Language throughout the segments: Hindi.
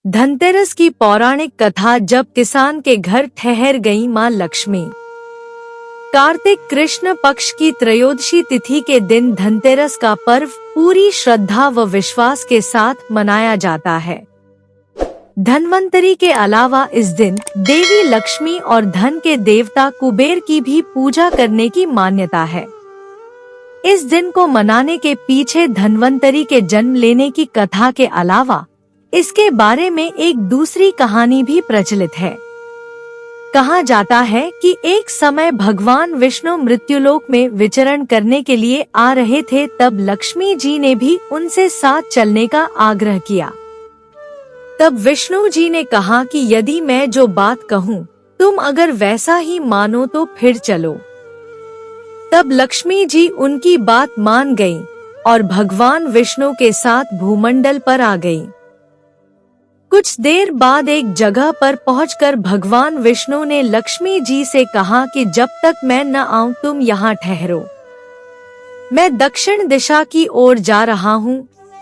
धनतेरस की पौराणिक कथा। जब किसान के घर ठहर गई मां लक्ष्मी। कार्तिक कृष्ण पक्ष की त्रयोदशी तिथि के दिन धनतेरस का पर्व पूरी श्रद्धा व विश्वास के साथ मनाया जाता है। धन्वंतरी के अलावा इस दिन देवी लक्ष्मी और धन के देवता कुबेर की भी पूजा करने की मान्यता है। इस दिन को मनाने के पीछे धन्वंतरी के जन्म लेने की कथा के अलावा इसके बारे में एक दूसरी कहानी भी प्रचलित है। कहा जाता है कि एक समय भगवान विष्णु मृत्युलोक में विचरण करने के लिए आ रहे थे, तब लक्ष्मी जी ने भी उनसे साथ चलने का आग्रह किया। तब विष्णु जी ने कहा कि यदि मैं जो बात कहूँ तुम अगर वैसा ही मानो तो फिर चलो। तब लक्ष्मी जी उनकी बात मान गईं और भगवान विष्णु के साथ भूमंडल पर आ गईं। कुछ देर बाद एक जगह पर पहुंचकर भगवान विष्णु ने लक्ष्मी जी से कहा कि जब तक मैं न आऊं तुम यहाँ ठहरो। मैं दक्षिण दिशा की ओर जा रहा हूँ,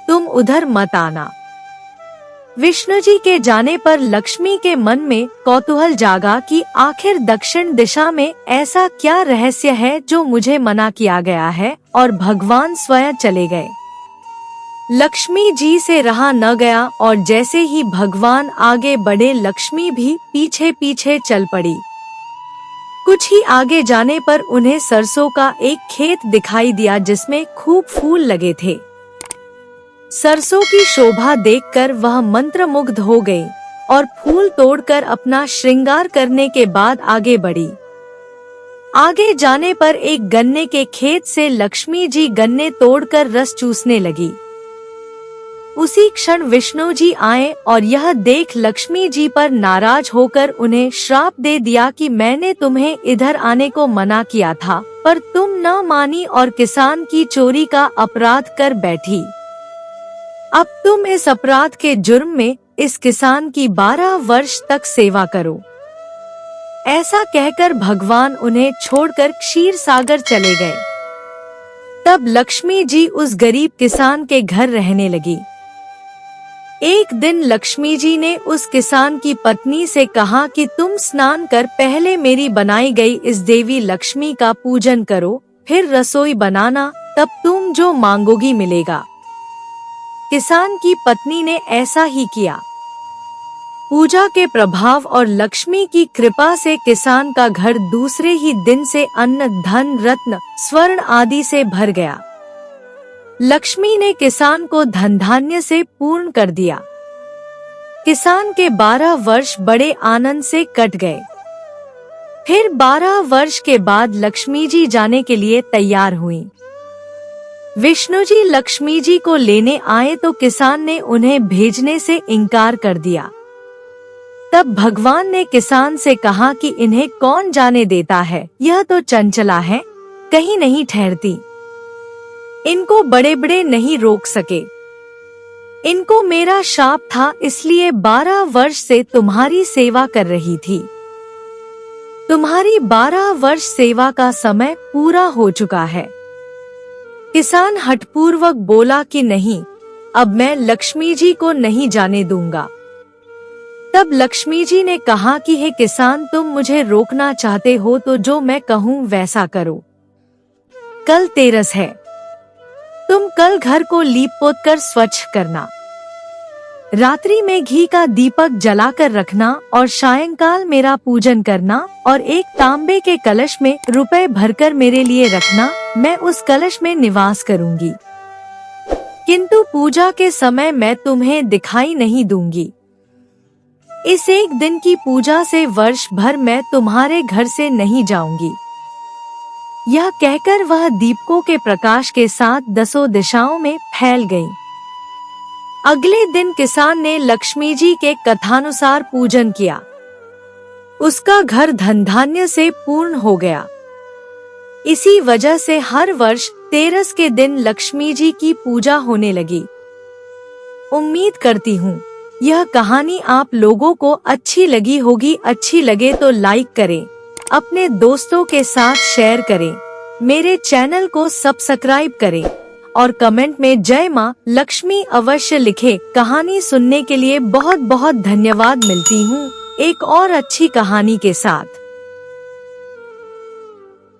तुम उधर मत आना। विष्णु जी के जाने पर लक्ष्मी के मन में कौतूहल जागा कि आखिर दक्षिण दिशा में ऐसा क्या रहस्य है जो मुझे मना किया गया है, और भगवान स्वयं चले गए। लक्ष्मी जी से रहा न गया और जैसे ही भगवान आगे बढ़े लक्ष्मी भी पीछे पीछे चल पड़ी। कुछ ही आगे जाने पर उन्हें सरसों का एक खेत दिखाई दिया जिसमें खूब फूल लगे थे। सरसों की शोभा देखकर वह मंत्रमुग्ध हो गई और फूल तोड़कर अपना श्रृंगार करने के बाद आगे बढ़ी। आगे जाने पर एक गन्ने के खेत से लक्ष्मी जी गन्ने तोड़कर रस चूसने लगी। उसी क्षण विष्णु जी आए और यह देख लक्ष्मी जी पर नाराज होकर उन्हें श्राप दे दिया कि मैंने तुम्हें इधर आने को मना किया था, पर तुम न मानी और किसान की चोरी का अपराध कर बैठी। अब तुम इस अपराध के जुर्म में इस किसान की 12 वर्ष तक सेवा करो। ऐसा कहकर भगवान उन्हें छोड़कर क्षीर सागर चले गए। तब लक्ष्मी जी उस गरीब किसान के घर रहने लगी। एक दिन लक्ष्मी जी ने उस किसान की पत्नी से कहा कि तुम स्नान कर पहले मेरी बनाई गई इस देवी लक्ष्मी का पूजन करो, फिर रसोई बनाना, तब तुम जो मांगोगी मिलेगा। किसान की पत्नी ने ऐसा ही किया। पूजा के प्रभाव और लक्ष्मी की कृपा से किसान का घर दूसरे ही दिन से अन्न, धन, रत्न, स्वर्ण आदि से भर गया। लक्ष्मी ने किसान को धन धान्य से पूर्ण कर दिया। किसान के 12 वर्ष बड़े आनंद से कट गए। फिर 12 वर्ष के बाद लक्ष्मी जी जाने के लिए तैयार हुई। विष्णु जी लक्ष्मी जी को लेने आए तो किसान ने उन्हें भेजने से इनकार कर दिया। तब भगवान ने किसान से कहा कि इन्हें कौन जाने देता है, यह तो चंचला है, कहीं नहीं ठहरती। इनको बड़े बड़े नहीं रोक सके। इनको मेरा शाप था, इसलिए 12 वर्ष से तुम्हारी सेवा कर रही थी। तुम्हारी 12 वर्ष सेवा का समय पूरा हो चुका है। किसान हठपूर्वक बोला कि नहीं, अब मैं लक्ष्मी जी को नहीं जाने दूंगा। तब लक्ष्मी जी ने कहा कि हे किसान, तुम मुझे रोकना चाहते हो तो जो मैं कहूँ वैसा करो। कल तेरस है, तुम कल घर को लीप पोत कर स्वच्छ करना। रात्रि में घी का दीपक जलाकर रखना और सायंकाल मेरा पूजन करना और एक तांबे के कलश में रुपए भरकर मेरे लिए रखना। मैं उस कलश में निवास करूंगी, किंतु पूजा के समय मैं तुम्हें दिखाई नहीं दूंगी। इस एक दिन की पूजा से वर्ष भर मैं तुम्हारे घर से नहीं जाऊंगी। यह कहकर वह दीपकों के प्रकाश के साथ 10 दिशाओं में फैल गई। अगले दिन किसान ने लक्ष्मी जी के कथानुसार पूजन किया। उसका घर धन धान्य से पूर्ण हो गया। इसी वजह से हर वर्ष तेरस के दिन लक्ष्मी जी की पूजा होने लगी। उम्मीद करती हूँ यह कहानी आप लोगों को अच्छी लगी होगी। अच्छी लगे तो लाइक करें, अपने दोस्तों के साथ शेयर करें, मेरे चैनल को सब्सक्राइब करें और कमेंट में जय माँ लक्ष्मी अवश्य लिखे। कहानी सुनने के लिए बहुत बहुत धन्यवाद। मिलती हूँ एक और अच्छी कहानी के साथ।